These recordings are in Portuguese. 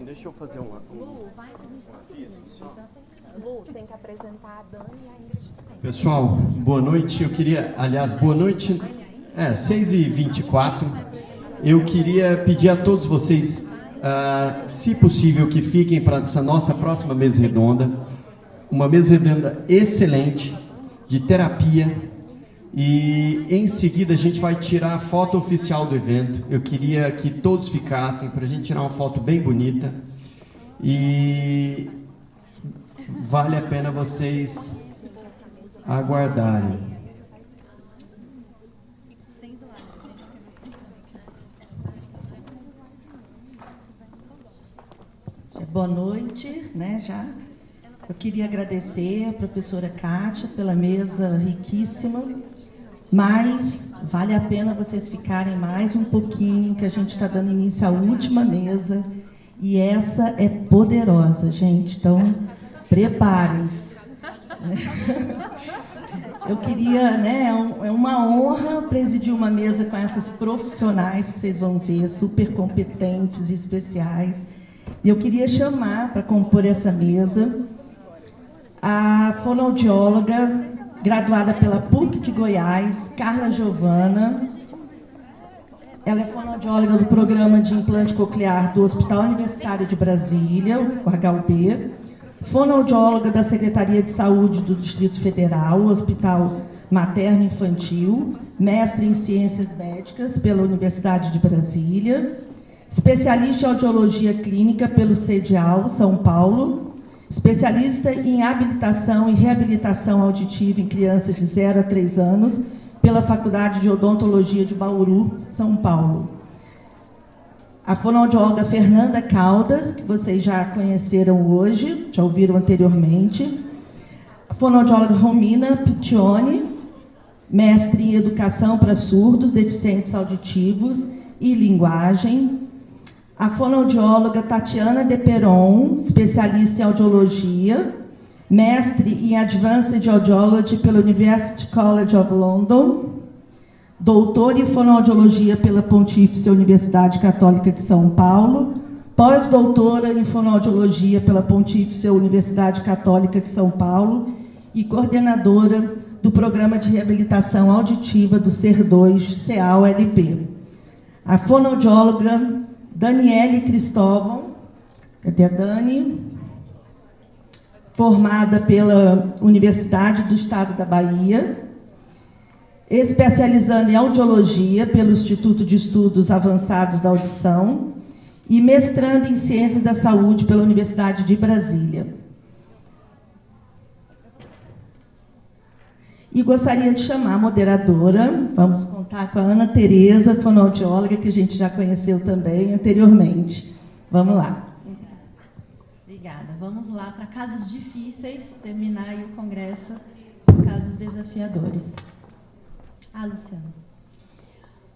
deixa eu fazer uma... Lu, tem que apresentar a Dani e a Ingrid também. Pessoal, boa noite. Eu queria, aliás, boa noite. 6h24. Eu queria pedir a todos vocês, se possível, que fiquem para essa nossa próxima mesa redonda. Uma mesa redonda excelente, de terapia. E em seguida a gente vai tirar a foto oficial do evento. Eu queria que todos ficassem para a gente tirar uma foto bem bonita. E vale a pena vocês aguardarem. Boa noite, né, já. Eu queria agradecer a professora Kátia pela mesa riquíssima, mas vale a pena vocês ficarem mais um pouquinho, que a gente está dando início à última mesa, e essa é poderosa, gente, então preparem-se. Eu queria, né, é uma honra presidir uma mesa com essas profissionais que vocês vão ver, super competentes e especiais. E eu queria chamar para compor essa mesa a fonoaudióloga graduada pela PUC de Goiás, Carla Giovana. Ela é fonoaudióloga do Programa de Implante Coclear do Hospital Universitário de Brasília, o HUB, fonoaudióloga da Secretaria de Saúde do Distrito Federal, Hospital Materno Infantil, mestre em Ciências Médicas pela Universidade de Brasília, especialista em audiologia clínica pelo CEDIAL, São Paulo, especialista em habilitação e reabilitação auditiva em crianças de 0 a 3 anos pela Faculdade de Odontologia de Bauru, São Paulo. A fonoaudióloga Fernanda Caldas, que vocês já conheceram hoje, já ouviram anteriormente. A fonoaudióloga Romina Piccioni, mestre em Educação para Surdos, Deficientes Auditivos e Linguagem. A fonoaudióloga Tatiana De Peron, especialista em audiologia, mestre em Advanced Audiology pela University College of London, doutora em fonoaudiologia pela Pontífice Universidade Católica de São Paulo, pós-doutora em fonoaudiologia pela Pontífice Universidade Católica de São Paulo e coordenadora do Programa de Reabilitação Auditiva do SER2 CAULP. A fonoaudióloga Daniele Cristóvão, cadê a Dani? Formada pela Universidade do Estado da Bahia, especializando em audiologia pelo Instituto de Estudos Avançados da Audição e mestrando em Ciências da Saúde pela Universidade de Brasília. E gostaria de chamar a moderadora, vamos contar com a Ana Tereza, fonoaudióloga, que a gente já conheceu também anteriormente. Vamos lá. Obrigada. Vamos lá para casos difíceis, terminar aí o congresso com casos desafiadores. Luciana.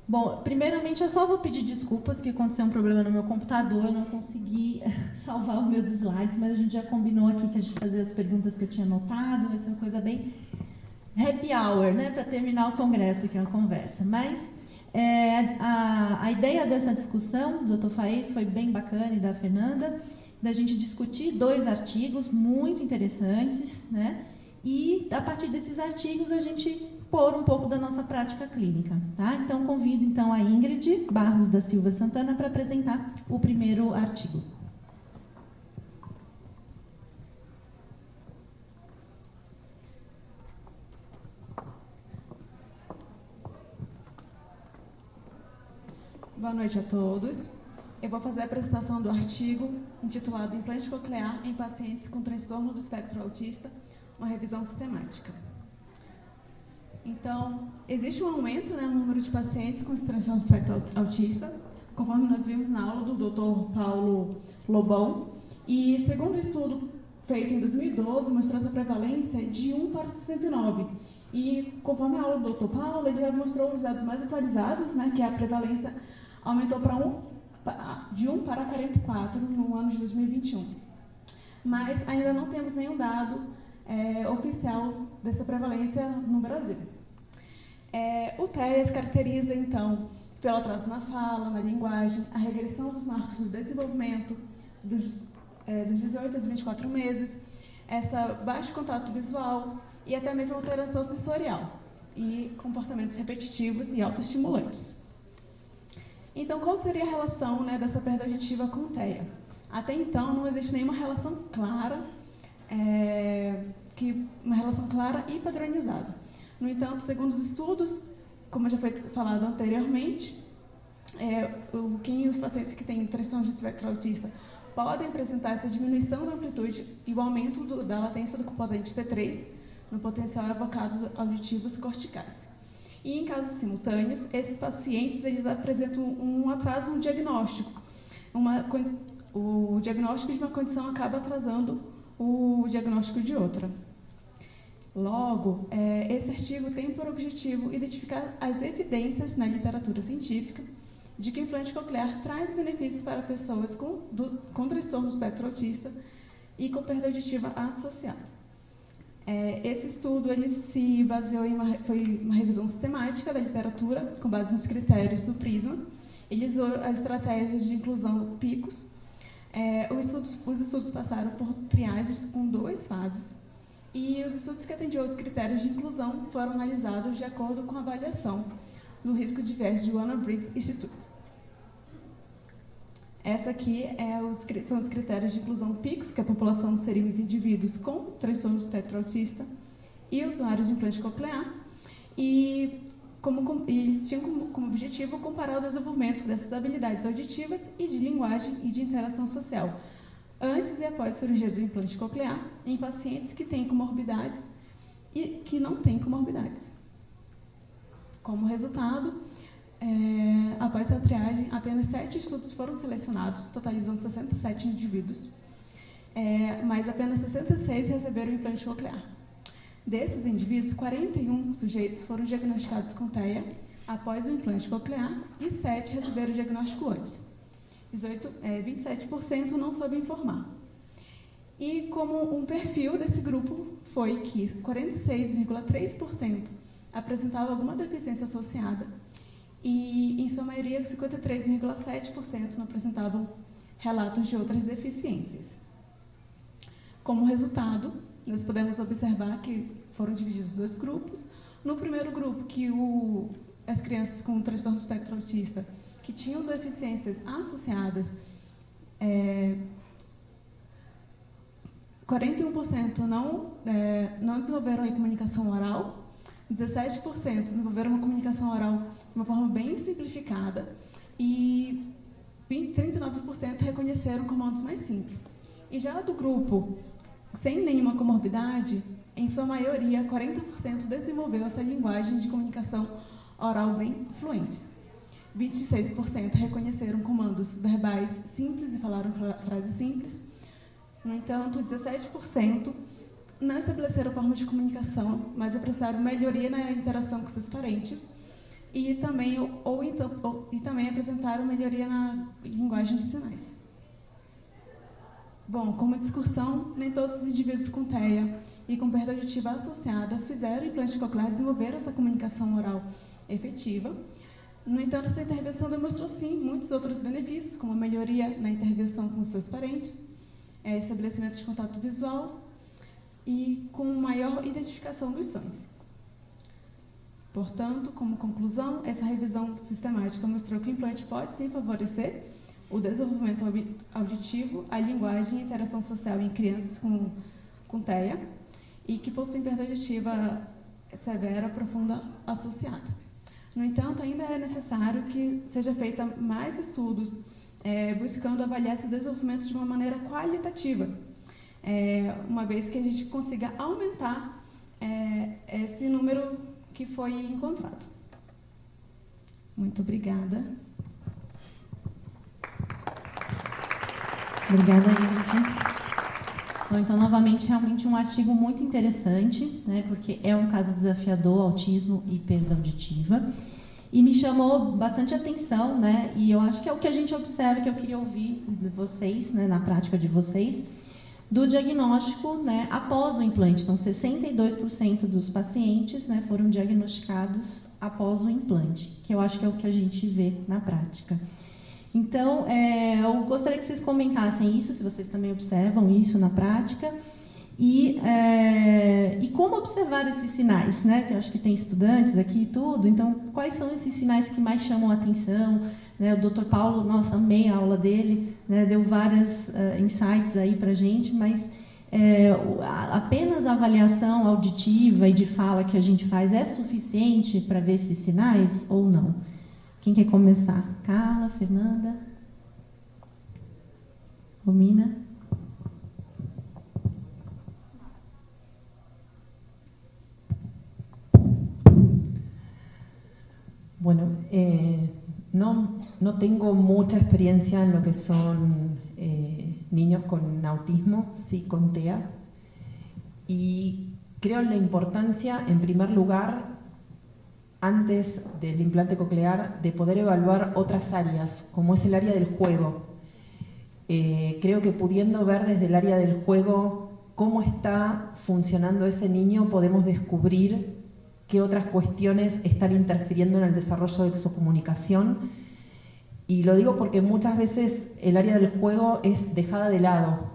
Bom, primeiramente eu só vou pedir desculpas, que aconteceu um problema no meu computador, eu não consegui salvar os meus slides, mas a gente já combinou aqui que a gente fazia as perguntas que eu tinha anotado, vai ser uma coisa bem happy hour, né, para terminar o congresso, que é uma conversa. Mas a ideia dessa discussão do Dr. Faes foi bem bacana, e da Fernanda, da gente discutir 2 artigos muito interessantes, né, e a partir desses artigos a gente pôr um pouco da nossa prática clínica, tá? Então convido então a Ingrid Barros da Silva Santana para apresentar o primeiro artigo. Boa noite a todos. Eu vou fazer a apresentação do artigo intitulado Implante Coclear em Pacientes com Transtorno do Espectro Autista, uma revisão sistemática. Então, existe um aumento, né, no número de pacientes com esse transtorno do espectro autista, conforme nós vimos na aula do Dr. Paulo Lobão, e segundo um estudo feito em 2012, mostrou essa prevalência de 1 para 69. E conforme a aula do Dr. Paulo, ele já mostrou os dados mais atualizados, né, que a prevalência aumentou de 1 para 44 no ano de 2021. Mas ainda não temos nenhum dado oficial dessa prevalência no Brasil. O TES caracteriza, então, pelo atraso na fala, na linguagem, a regressão dos marcos do desenvolvimento, dos 18 aos 24 meses, essa baixo contato visual e até mesmo alteração sensorial e comportamentos repetitivos e autoestimulantes. Então, qual seria a relação, né, dessa perda auditiva com TEA? Até então, não existe nenhuma relação clara, uma relação clara e padronizada. No entanto, segundo os estudos, como já foi falado anteriormente, os pacientes que têm transtorno de espectro autista podem apresentar essa diminuição da amplitude e o aumento da latência do componente T3 no potencial evocado auditivos corticais. E em casos simultâneos, esses pacientes eles apresentam um atraso no diagnóstico. O diagnóstico de uma condição acaba atrasando o diagnóstico de outra. Logo, esse artigo tem por objetivo identificar as evidências na literatura científica de que o implante coclear traz benefícios para pessoas com transtorno do espectro autista e com perda auditiva associada. Esse estudo ele se baseou foi uma revisão sistemática da literatura com base nos critérios do PRISMA. Ele usou as estratégias de inclusão PICOS. Os estudos passaram por triagens com 2 fases e os estudos que atendiam aos critérios de inclusão foram analisados de acordo com a avaliação do risco de viés de Warner Briggs Institute. Essa aqui são os critérios de inclusão PICOS, que a população seriam os indivíduos com transtorno do espectro autista e usuários de implante coclear, e eles tinham como objetivo comparar o desenvolvimento dessas habilidades auditivas e de linguagem e de interação social, antes e após a cirurgia do implante coclear, em pacientes que têm comorbidades e que não têm comorbidades. Como resultado, após a triagem, apenas 7 estudos foram selecionados, totalizando 67 indivíduos, mas apenas 66 receberam implante coclear. Desses indivíduos, 41 sujeitos foram diagnosticados com TEA após o implante coclear e 7 receberam o diagnóstico antes. 27% não soube informar. E como um perfil desse grupo foi que 46,3% apresentava alguma deficiência associada e, em sua maioria, 53,7% não apresentavam relatos de outras deficiências. Como resultado, nós podemos observar que foram divididos 2 grupos. No primeiro grupo, as crianças com transtorno do espectro autista que tinham deficiências associadas, 41% não desenvolveram a comunicação oral, 17% desenvolveram uma comunicação oral de uma forma bem simplificada e 39% reconheceram comandos mais simples. E já do grupo sem nenhuma comorbidade, em sua maioria, 40% desenvolveu essa linguagem de comunicação oral bem fluentes. 26% reconheceram comandos verbais simples e falaram frases simples. No entanto, 17% não estabeleceram forma de comunicação, mas apresentaram melhoria na interação com seus parentes e também apresentaram melhoria na linguagem de sinais. Bom, como discussão, nem todos os indivíduos com TEA e com perda auditiva associada fizeram implante coclear, desenvolveram essa comunicação oral efetiva. No entanto, essa intervenção demonstrou, sim, muitos outros benefícios, como a melhoria na intervenção com os seus parentes, estabelecimento de contato visual e com maior identificação dos sons. Portanto, como conclusão, essa revisão sistemática mostrou que o implante pode, sim, favorecer o desenvolvimento auditivo, a linguagem e a interação social em crianças com TEA e que possuem perda auditiva severa, profunda, associada. No entanto, ainda é necessário que seja feita mais estudos buscando avaliar esse desenvolvimento de uma maneira qualitativa, uma vez que a gente consiga aumentar esse número que foi encontrado. Muito obrigada. Obrigada, Ingrid. Bom, então, novamente, realmente um artigo muito interessante, né, porque é um caso desafiador, autismo e perda auditiva. E me chamou bastante atenção, né, e eu acho que é o que a gente observa, que eu queria ouvir de vocês, né, na prática de vocês, do diagnóstico, né, após o implante. Então, 62% dos pacientes, né, foram diagnosticados após o implante, que eu acho que é o que a gente vê na prática. Então, eu gostaria que vocês comentassem isso, se vocês também observam isso na prática, e como observar esses sinais, né? Que eu acho que tem estudantes aqui e tudo, então, quais são esses sinais que mais chamam a atenção? Né? O Dr. Paulo, nossa, amei a aula dele, né? Deu vários insights aí para a gente, mas apenas a avaliação auditiva e de fala que a gente faz é suficiente para ver esses sinais ou não? Quem quer começar? Carla, Fernanda? Romina? Bueno, no tengo mucha experiencia en lo que son niños con autismo, sí con TEA, y creo en la importancia, en primer lugar, antes del implante coclear, de poder evaluar otras áreas, como es el área del juego. Creo que pudiendo ver desde el área del juego cómo está funcionando ese niño, podemos descubrir qué otras cuestiones están interfiriendo en el desarrollo de su comunicación. Y lo digo porque muchas veces el área del juego es dejada de lado.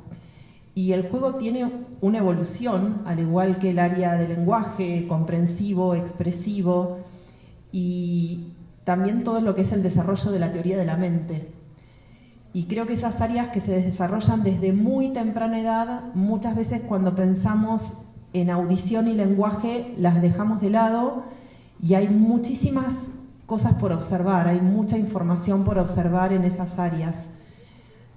Y el juego tiene una evolución, al igual que el área del lenguaje, comprensivo, expresivo, y también todo lo que es el desarrollo de la teoría de la mente. Y creo que esas áreas que se desarrollan desde muy temprana edad, muchas veces cuando pensamos en audición y lenguaje las dejamos de lado, y hay muchísimas cosas por observar, hay mucha información por observar en esas áreas.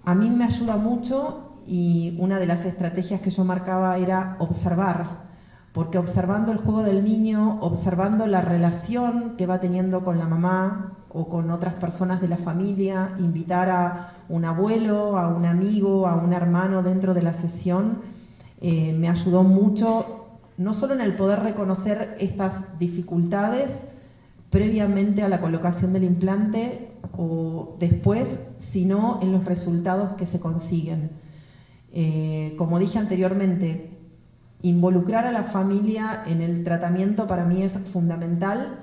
A mí me ayuda mucho, y una de las estrategias que yo marcaba era observar, porque observando el juego del niño, observando la relación que va teniendo con la mamá o con otras personas de la familia, invitar a un abuelo, a un amigo, a un hermano dentro de la sesión, me ayudó mucho, no solo en el poder reconocer estas dificultades previamente a la colocación del implante o después, sino en los resultados que se consiguen. Como dije anteriormente, involucrar a la familia en el tratamiento para mí es fundamental,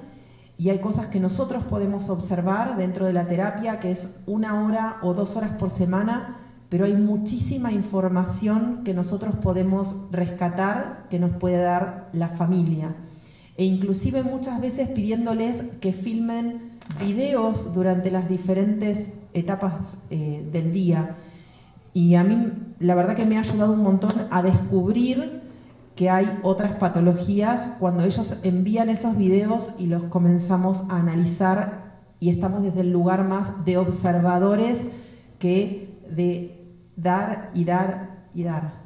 y hay cosas que nosotros podemos observar dentro de la terapia, que es 1 hora o 2 horas por semana, pero hay muchísima información que nosotros podemos rescatar, que nos puede dar la familia. E inclusive muchas veces pidiéndoles que filmen videos durante las diferentes etapas del día. Y a mí la verdad que me ha ayudado un montón a descubrir que hay otras patologías cuando ellos envían esos videos y los comenzamos a analizar, y estamos desde el lugar más de observadores que de dar y dar y dar.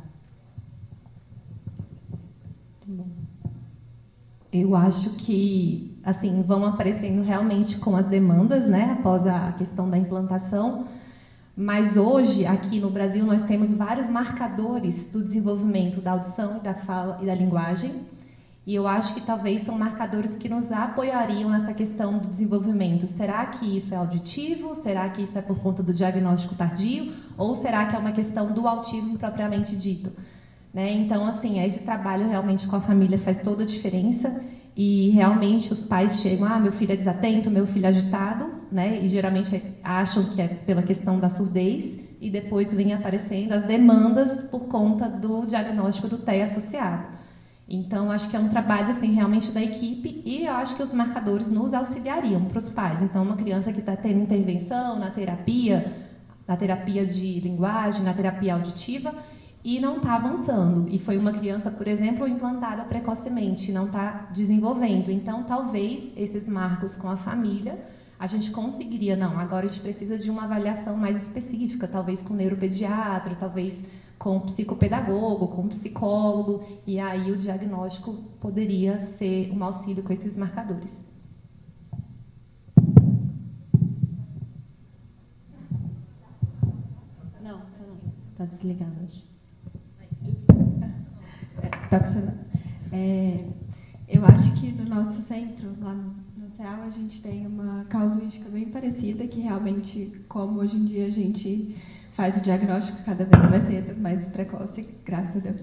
Eu acho que, assim, vão aparecendo realmente com as demandas, né, após a questão da implantação, mas hoje, aqui no Brasil, nós temos vários marcadores do desenvolvimento da audição e da fala e da linguagem, e eu acho que talvez são marcadores que nos apoiariam nessa questão do desenvolvimento. Será que isso é auditivo? Será que isso é por conta do diagnóstico tardio? Ou será que é uma questão do autismo propriamente dito? Né? Então, assim, esse trabalho realmente com a família faz toda a diferença, e realmente os pais chegam, meu filho é desatento, meu filho é agitado, né? E geralmente acham que é pela questão da surdez, e depois vem aparecendo as demandas por conta do diagnóstico do TEA associado. Então, acho que é um trabalho assim, realmente da equipe, e eu acho que os marcadores nos auxiliariam para os pais. Então, uma criança que está tendo intervenção na terapia de linguagem, na terapia auditiva, e não está avançando, e foi uma criança, por exemplo, implantada precocemente, não está desenvolvendo. Então, talvez esses marcos com a família, a gente conseguiria, não, agora a gente precisa de uma avaliação mais específica, talvez com neuropediatra, talvez com psicopedagogo, com psicólogo, e aí o diagnóstico poderia ser um auxílio com esses marcadores. Não, está desligado hoje. Tá funcionando. Eu acho que no nosso centro, lá no CEAL, a gente tem uma casuística bem parecida, que realmente, como hoje em dia a gente faz o diagnóstico cada vez mais cedo, mais precoce, graças a Deus.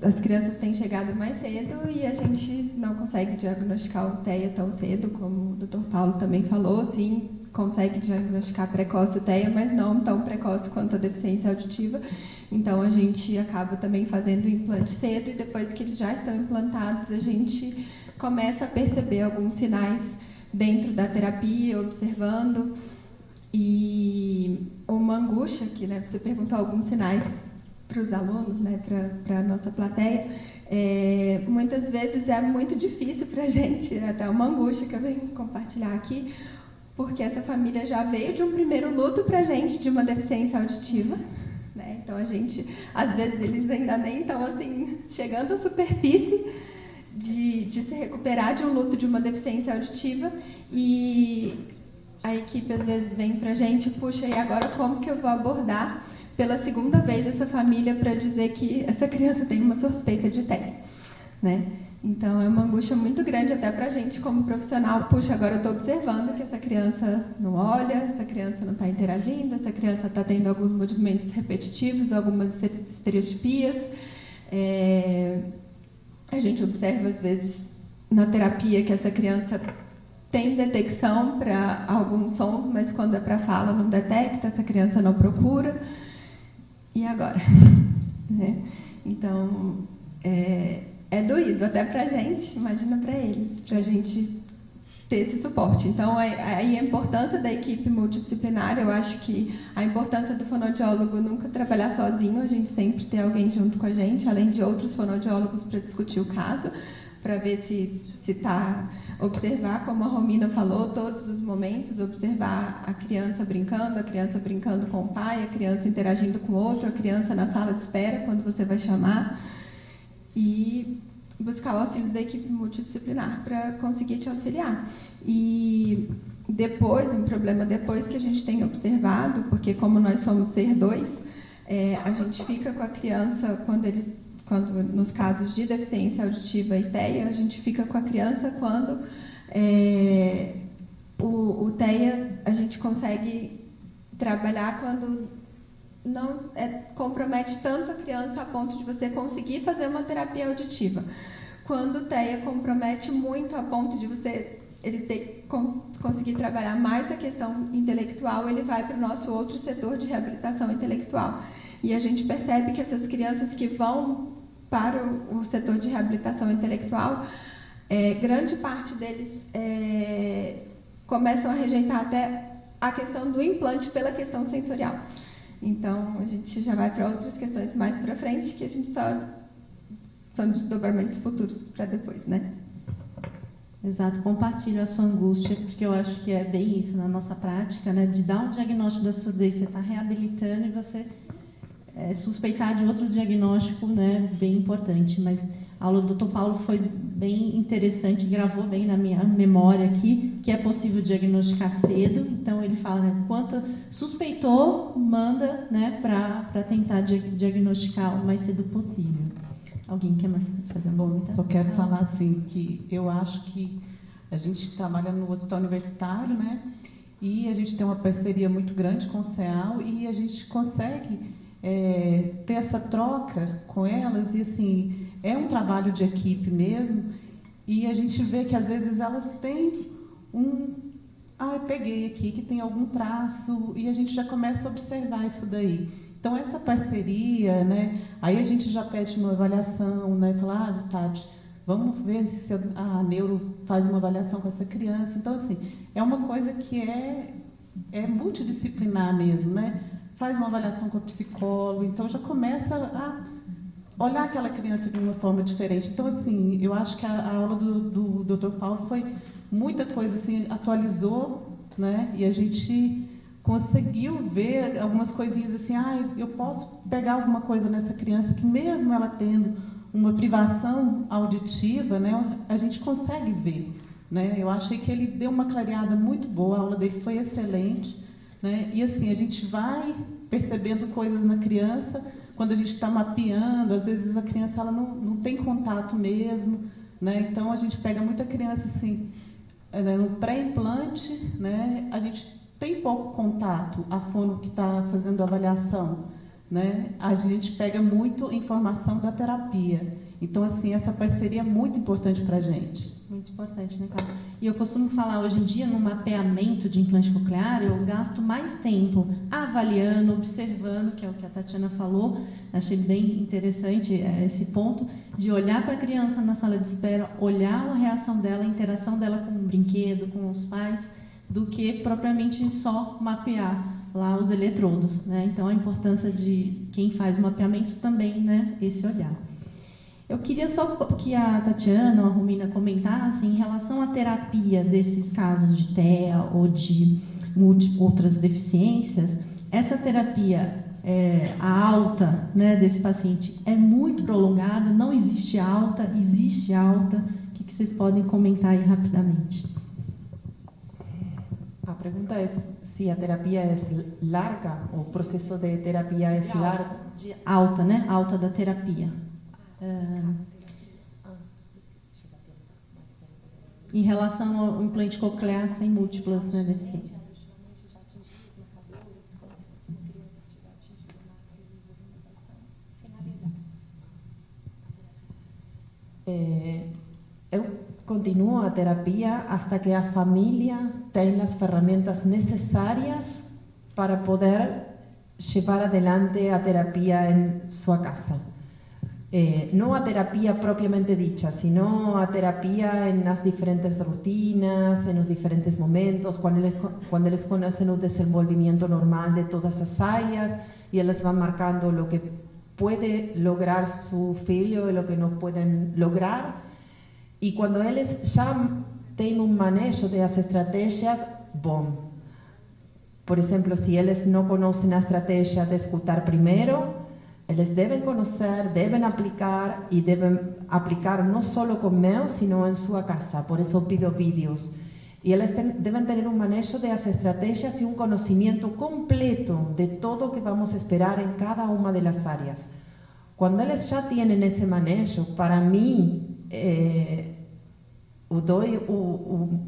As crianças têm chegado mais cedo e a gente não consegue diagnosticar o TEA tão cedo, como o Dr. Paulo também falou. Sim, consegue diagnosticar precoce o TEA, mas não tão precoce quanto a deficiência auditiva. Então, a gente acaba também fazendo o implante cedo e depois que eles já estão implantados, a gente começa a perceber alguns sinais dentro da terapia, observando. E uma angústia, que né, você perguntou alguns sinais para os alunos, né, para a nossa plateia, muitas vezes é muito difícil para a gente, é até uma angústia que eu venho compartilhar aqui, porque essa família já veio de um primeiro luto para a gente de uma deficiência auditiva, né? Então a gente, às vezes eles ainda nem estão assim, chegando à superfície de se recuperar de um luto de uma deficiência auditiva, e a equipe às vezes vem para a gente, puxa, e agora como que eu vou abordar pela segunda vez essa família para dizer que essa criança tem uma suspeita de TEA, né? Então, é uma angústia muito grande até para a gente como profissional. Puxa, agora eu estou observando que essa criança não olha, essa criança não está interagindo, essa criança está tendo alguns movimentos repetitivos, algumas estereotipias. A gente observa, às vezes, na terapia que essa criança tem detecção para alguns sons, mas quando é para fala não detecta, essa criança não procura. E agora? Né? Então, é doído até para a gente, imagina para eles, para a gente ter esse suporte. Então, aí a importância da equipe multidisciplinar, eu acho que a importância do fonoaudiólogo nunca trabalhar sozinho, a gente sempre ter alguém junto com a gente, além de outros fonoaudiólogos para discutir o caso, para ver se está... Observar, como a Romina falou, todos os momentos, observar a criança brincando com o pai, a criança interagindo com o outro, a criança na sala de espera, quando você vai chamar, e buscar o auxílio da equipe multidisciplinar para conseguir te auxiliar. E depois, um problema depois que a gente tem observado, porque como nós somos ser dois, a gente fica com a criança quando nos casos de deficiência auditiva e TEA, a gente fica com a criança quando o TEA a gente consegue trabalhar quando não compromete tanto a criança a ponto de você conseguir fazer uma terapia auditiva. Quando o TEA compromete muito a ponto de conseguir trabalhar mais a questão intelectual, ele vai para o nosso outro setor de reabilitação intelectual. E a gente percebe que essas crianças que vão para o setor de reabilitação intelectual, grande parte deles começam a rejeitar até a questão do implante pela questão sensorial. Então, a gente já vai para outras questões mais para frente, que a gente são desdobramentos futuros para depois, né? Exato, compartilho a sua angústia, porque eu acho que é bem isso na nossa prática, né? De dar um diagnóstico da surdez, você está reabilitando e você suspeitar de outro diagnóstico, né? Bem importante. Mas a aula do Dr. Paulo foi bem interessante, gravou bem na minha memória aqui, que é possível diagnosticar cedo. Então, ele fala, né? Quanto suspeitou, manda, né? Para tentar diagnosticar o mais cedo possível. Alguém quer mais fazer uma pergunta? Só quero falar assim, que eu acho que a gente trabalha no hospital universitário, né? E a gente tem uma parceria muito grande com o CEAL e a gente consegue ter essa troca com elas e, assim, é um trabalho de equipe mesmo e a gente vê que, às vezes, elas têm eu peguei aqui que tem algum traço e a gente já começa a observar isso daí. Então, essa parceria, né? Aí a gente já pede uma avaliação, né? Fala, Tati, vamos ver se a neuro faz uma avaliação com essa criança. Então, assim, é uma coisa que é multidisciplinar mesmo, né? Faz uma avaliação com a psicóloga, então já começa a olhar aquela criança de uma forma diferente. Então, assim, eu acho que a aula do Dr. Paulo foi muita coisa, assim, atualizou, né? E a gente conseguiu ver algumas coisinhas assim, eu posso pegar alguma coisa nessa criança que mesmo ela tendo uma privação auditiva, né, a gente consegue ver, né? Eu achei que ele deu uma clareada muito boa, a aula dele foi excelente, né? E assim, a gente vai percebendo coisas na criança, quando a gente está mapeando, às vezes a criança ela não tem contato mesmo, né? Então a gente pega muita criança assim, no pré-implante, né? A gente tem pouco contato, a fono que está fazendo a avaliação, né, a gente pega muito informação da terapia. Então, assim, essa parceria é muito importante para a gente. Muito importante, né, Cláudia? E eu costumo falar, hoje em dia, no mapeamento de implante coclear, eu gasto mais tempo avaliando, observando, que é o que a Tatiana falou. Achei bem interessante esse ponto, de olhar para a criança na sala de espera, olhar a reação dela, a interação dela com o brinquedo, com os pais, do que propriamente só mapear lá os eletrodos, né? Então, a importância de quem faz o mapeamento também, né, esse olhar. Eu queria só que a Tatiana ou a Romina comentassem em relação à terapia desses casos de TEA ou de outras deficiências. Essa terapia, a alta, né, desse paciente é muito prolongada, não existe alta, existe alta. O que vocês podem comentar aí rapidamente? A pergunta é se a terapia é larga, o processo de terapia é largo. De alta, né? Alta da terapia. Em relação ao implante coclear sem múltiplas, né, deficiências. Eu continuo a terapia hasta que a família tem as ferramentas necessárias para poder llevar adelante a terapia em sua casa. No a terapia propiamente dicha, sino a terapia en las diferentes rutinas, en los diferentes momentos, cuando ellos conocen el desenvolvimiento normal de todas las áreas y ellos van marcando lo que puede lograr su filho y lo que no pueden lograr. Y cuando ellos ya tienen un manejo de las estrategias, bom. Por ejemplo, si ellos no conocen la estrategia de escuchar primero, eles devem conhecer, devem aplicar e devem aplicar não só conmigo, sino em sua casa. Por isso pido vídeos. E eles devem ter manejo das estratégias e conhecimento completo de todo o que vamos esperar em cada uma das áreas. Quando eles já têm esse manejo, para mim,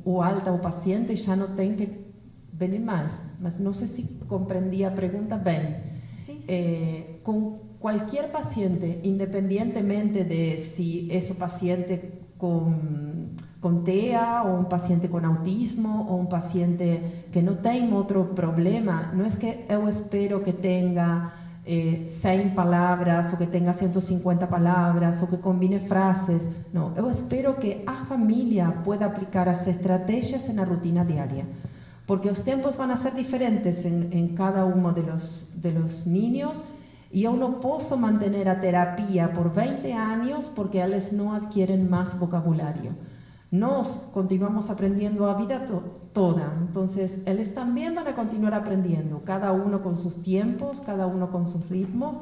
o alta, o paciente já não tem que venir mais. Mas não sei se compreendi a pergunta bem. Com cualquier paciente, independientemente de si es un paciente con TEA o un paciente con autismo o un paciente que no tiene otro problema, no es que yo espero que tenga 100 palabras o que tenga 150 palabras o que combine frases. No, yo espero que a familia pueda aplicar las estrategias en la rutina diaria. Porque los tiempos van a ser diferentes en cada uno de los niños. Y yo no puedo mantener a terapia por 20 años porque ellos no adquieren más vocabulario. Nos continuamos aprendiendo a vida toda, entonces ellos también van a continuar aprendiendo, cada uno con sus tiempos, cada uno con sus ritmos,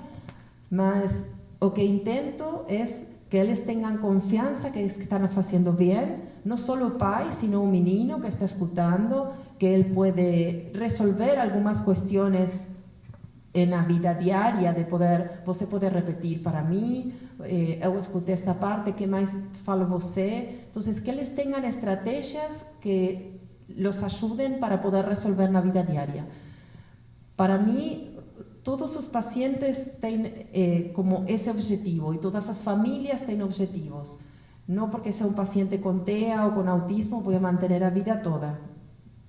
mas lo que intento es que ellos tengan confianza que están haciendo bien, no solo el pai, sino un menino que está escuchando, que él puede resolver algunas cuestiones en la vida diaria, de poder, você poder repetir para mí, eu escutei esta parte, que mais falo você? Entonces, que eles tengan estrategias que los ayuden para poder resolver la vida diaria. Para mí, todos os pacientes têm como esse objetivo e todas as famílias têm objetivos. Não porque seja um paciente com TEA ou com autismo, vou manter a vida toda.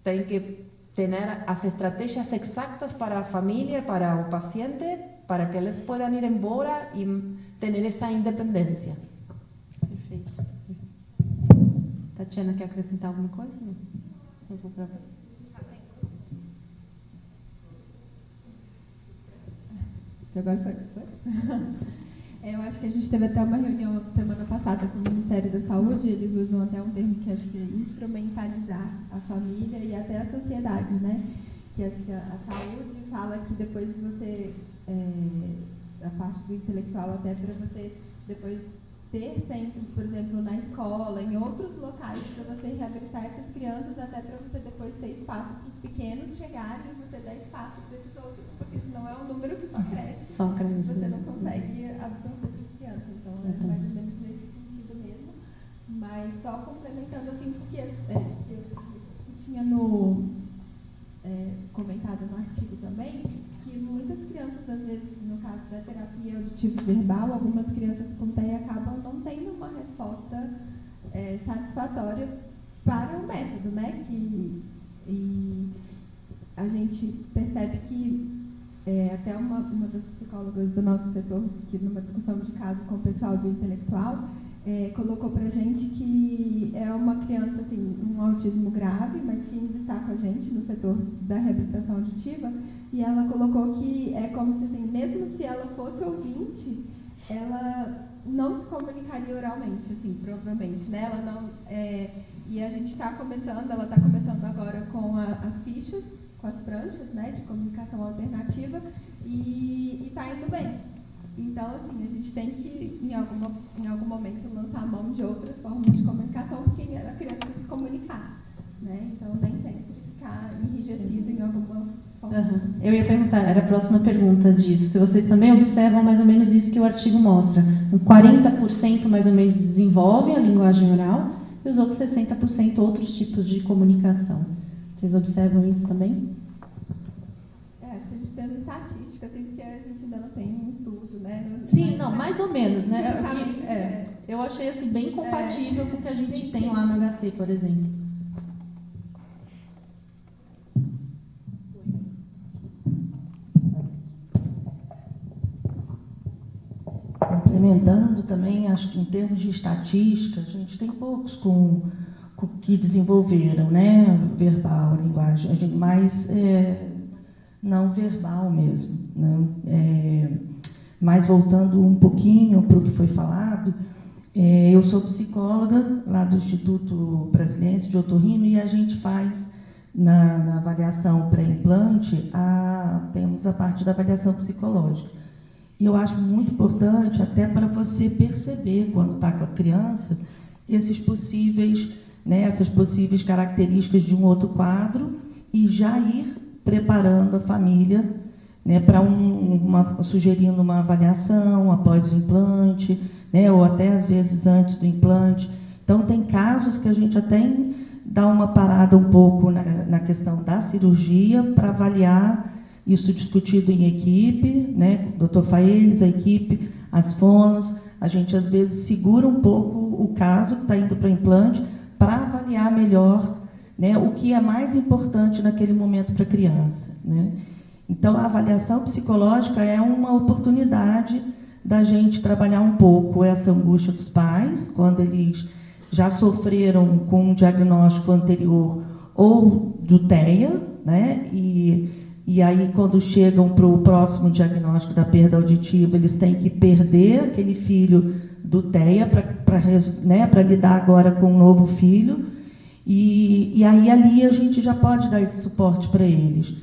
Tem que tener as estrategias exactas para a família e para o paciente, para que eles puedan ir embora e ter essa independência. Perfeito. Tatiana, quer acrescentar alguma coisa? Não? Agora foi? Eu acho que a gente teve até uma reunião semana passada com o Ministério da Saúde, eles usam até um termo que acho que é instrumentalizar a família e até a sociedade, né? Que acho que a saúde fala que depois você, a parte do intelectual até para você depois ter centros, por exemplo, na escola, em outros locais, para você reabilitar essas crianças, até para você depois ter espaço para os pequenos chegarem e você dar espaço para esses outros, porque senão é um número que só cresce. Só cresce. Você não consegue absorver essas crianças, então é mais ou menos nesse sentido mesmo. Mas só complementando assim, porque eu tinha comentado no artigo também, que muitas crianças, às vezes, no caso da terapia auditivo-verbal, algumas crianças com TEA acabam não tendo uma resposta satisfatória para o método, né? E a gente percebe que até uma das psicólogas do nosso setor, que numa discussão de caso com o pessoal do intelectual, colocou para a gente que é uma criança, assim, um autismo grave, mas que ainda está com a gente no setor da reabilitação auditiva, e ela colocou que é como se, assim, mesmo se ela fosse ouvinte, ela não se comunicaria oralmente, assim, provavelmente, né? Ela não, e a gente está começando, ela está começando agora com as fichas, com as pranchas, né, de comunicação alternativa, e está indo bem. Então, assim, a gente tem que, em algum momento, lançar a mão de outras formas de comunicação, porque a criança precisa se comunicar, né? Então, nem sempre ficar enrijecido em alguma forma. Eu ia perguntar, era a próxima pergunta disso, se vocês também observam mais ou menos isso que o artigo mostra. 40% mais ou menos desenvolvem a linguagem oral e os outros 60% outros tipos de comunicação. Vocês observam isso também? Acho que a gente tem uma estatística, assim, porque a gente ainda não tem um estudo, né? Sim, não, mais ou menos, né? Eu achei assim, bem compatível com o que a gente tem lá no HC, por exemplo. Complementando também, acho que em termos de estatística, a gente tem poucos que desenvolveram, né, verbal, a linguagem, mais não verbal mesmo. Né? Mas voltando um pouquinho para o que foi falado, eu sou psicóloga lá do Instituto Brasiliense de Otorrino e a gente faz, na avaliação pré-implante, temos a parte da avaliação psicológica. E eu acho muito importante, até para você perceber, quando está com a criança, essas possíveis características de um outro quadro e já ir preparando a família, né, para sugerindo uma avaliação após o implante, né, ou até às vezes antes do implante. Então, tem casos que a gente até dá uma parada um pouco na questão da cirurgia para avaliar isso discutido em equipe, né, o Dr. Faez, a equipe, as fonos, a gente às vezes segura um pouco o caso que está indo para implante para avaliar melhor, né, o que é mais importante naquele momento para a criança. Né? Então, a avaliação psicológica é uma oportunidade da gente trabalhar um pouco essa angústia dos pais, quando eles já sofreram com um diagnóstico anterior ou do TEA, né, e aí, quando chegam para o próximo diagnóstico da perda auditiva, eles têm que perder aquele filho do TEA para lidar agora com um novo filho. E aí, ali, a gente já pode dar esse suporte para eles.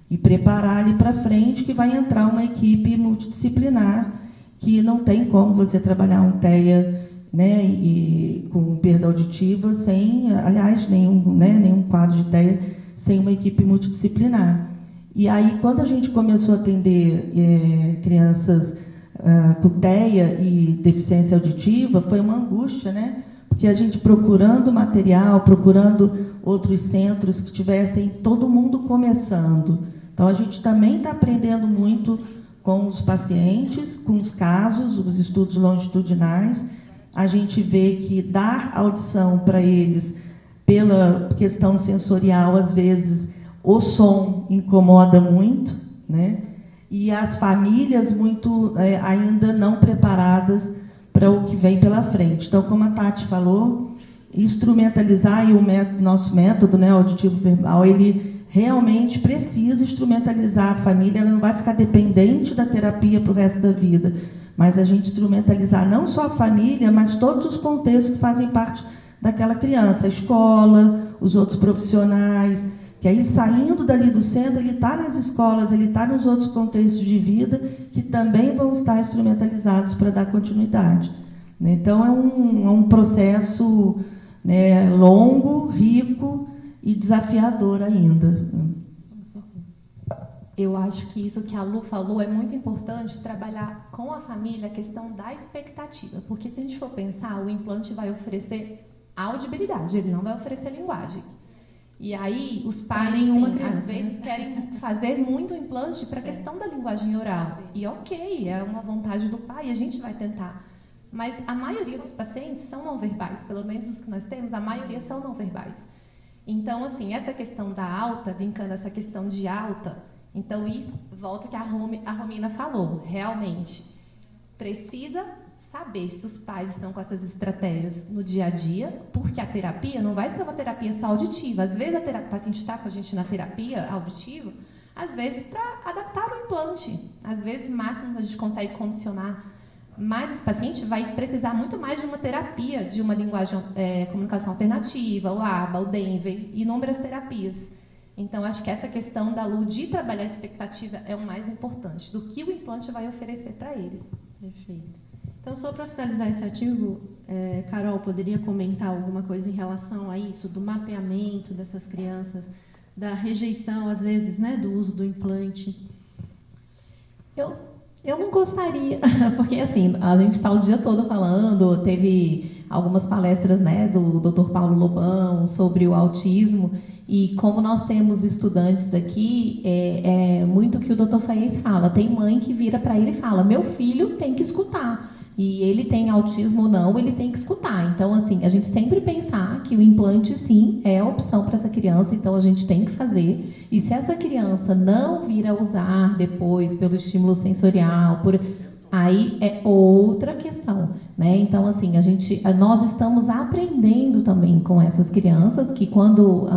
E preparar ali para frente, que vai entrar uma equipe multidisciplinar, que não tem como você trabalhar um TEA, né, e com perda auditiva sem, aliás, nenhum quadro de TEA sem uma equipe multidisciplinar. E aí, quando a gente começou a atender crianças com TEA e deficiência auditiva, foi uma angústia, né? Porque a gente procurando material, procurando outros centros que tivessem todo mundo começando. Então, a gente também está aprendendo muito com os pacientes, com os casos, os estudos longitudinais. A gente vê que dar audição para eles, pela questão sensorial, às vezes, o som incomoda muito, né? E as famílias ainda não preparadas para o que vem pela frente. Então, como a Tati falou, instrumentalizar, e o nosso método, né, auditivo verbal, ele realmente precisa instrumentalizar a família, ela não vai ficar dependente da terapia para o resto da vida, mas a gente instrumentalizar não só a família, mas todos os contextos que fazem parte daquela criança, a escola, os outros profissionais, que aí, saindo dali do centro, ele está nas escolas, ele está nos outros contextos de vida, que também vão estar instrumentalizados para dar continuidade. Então, é um processo, né, longo, rico e desafiador ainda. Eu acho que isso que a Lu falou é muito importante, trabalhar com a família a questão da expectativa, porque se a gente for pensar, o implante vai oferecer audibilidade, ele não vai oferecer linguagem. E aí, os pais, nenhuma sim, criança, às vezes, querem fazer muito implante para a questão da linguagem oral. E ok, é uma vontade do pai, a gente vai tentar. Mas a maioria dos pacientes são não verbais, pelo menos os que nós temos, a maioria são não verbais. Então, assim, essa questão da alta, brincando essa questão de alta, então isso, volta que a Romina falou, realmente, precisa saber se os pais estão com essas estratégias no dia a dia, porque a terapia não vai ser uma terapia só auditiva. Às vezes o paciente está com a gente na terapia auditiva, às vezes para adaptar o implante. Às vezes, máximo, a gente consegue condicionar. Mas esse paciente vai precisar muito mais de uma terapia, de uma linguagem, comunicação alternativa, o ABA, o Denver, inúmeras terapias. Então, acho que essa questão da Lu de trabalhar a expectativa é o mais importante, do que o implante vai oferecer para eles. Perfeito. Então, só para finalizar esse artigo, Carol, poderia comentar alguma coisa em relação a isso, do mapeamento dessas crianças, da rejeição, às vezes, né, do uso do implante? Eu não gostaria, porque assim, a gente está o dia todo falando, teve algumas palestras, né, do Dr. Paulo Lobão sobre o autismo, e como nós temos estudantes aqui, muito que o Dr. Faes fala, tem mãe que vira para ele e fala, meu filho tem que escutar, e ele tem autismo ou não, ele tem que escutar. Então, assim, a gente sempre pensar que o implante, sim, é a opção para essa criança, então a gente tem que fazer. E se essa criança não vir a usar depois pelo estímulo sensorial, aí é outra questão, né? Então, assim, nós estamos aprendendo também com essas crianças, que quando